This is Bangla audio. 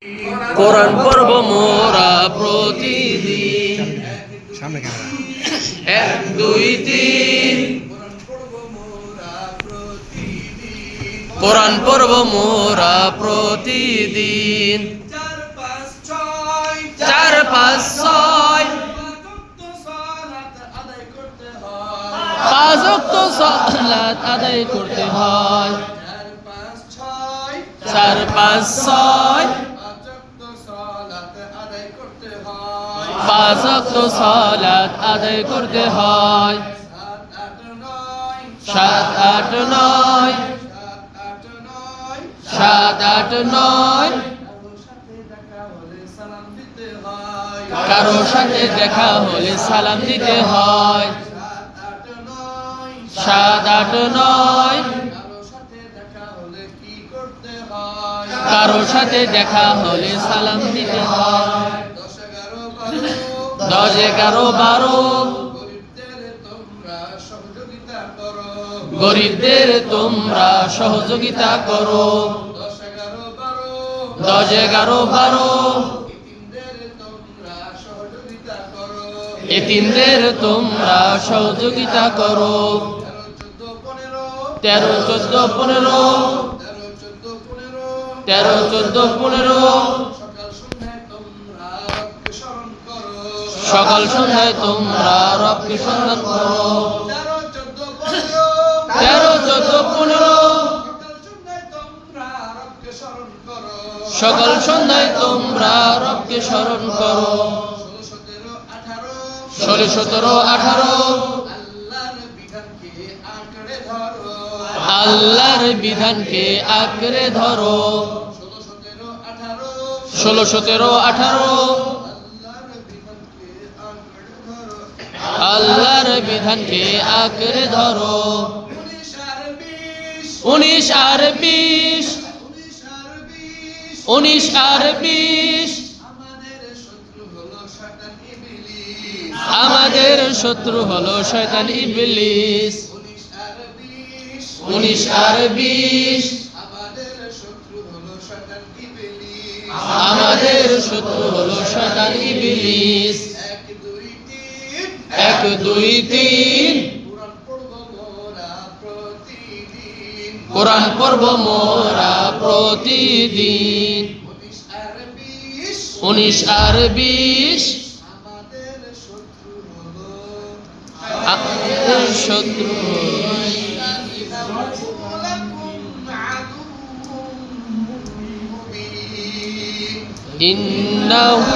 কোরআন পড়ব মোরা প্রতিদিন। সামনে ক্যামেরা। 1 2 3 কোরআন পড়ব মোরা প্রতিদিন। 4 5 6 5 ওয়াক্ত সালাত আদায় করতে হয়। 4 5 6 5 ওয়াক্ত সালাত আদায় করতে হয়। 7 8 9 7 8 9 কারো সাথে দেখা হলে সালাম দিতে হয়। 7 8 9 কারো সাথে দেখা হলে সালাম দিতে হয়। 10 11 12 গরিবদের তোমরা সহযোগিতা করো। 10 11 12 এতিমদের তোমরা সহযোগিতা করো। 13 14 15 13 14 15 সকাল সন্ধ্যায় তোমরা রবকে স্মরণ করো। 13 14 15 সকাল সন্ধ্যায় তোমরা রবকে স্মরণ করো। 16 17 18 আল্লাহর বিধানকে আঁকড়ে ধরো। 16 17 18 আল্লাহর বিধানকে আঁকড়ে ধরো। 19 আর 20 19 আর 20 আমাদের শত্রু হলো শয়তান ইবলিস। 19 আর 20 আমাদের শত্রু হলো শয়তান ইবলিস। 1 2 3 কোরআন পড়ব মোরা প্রতিদিন। 19 আর 20 আমাদের শত্রু ইন্নাহু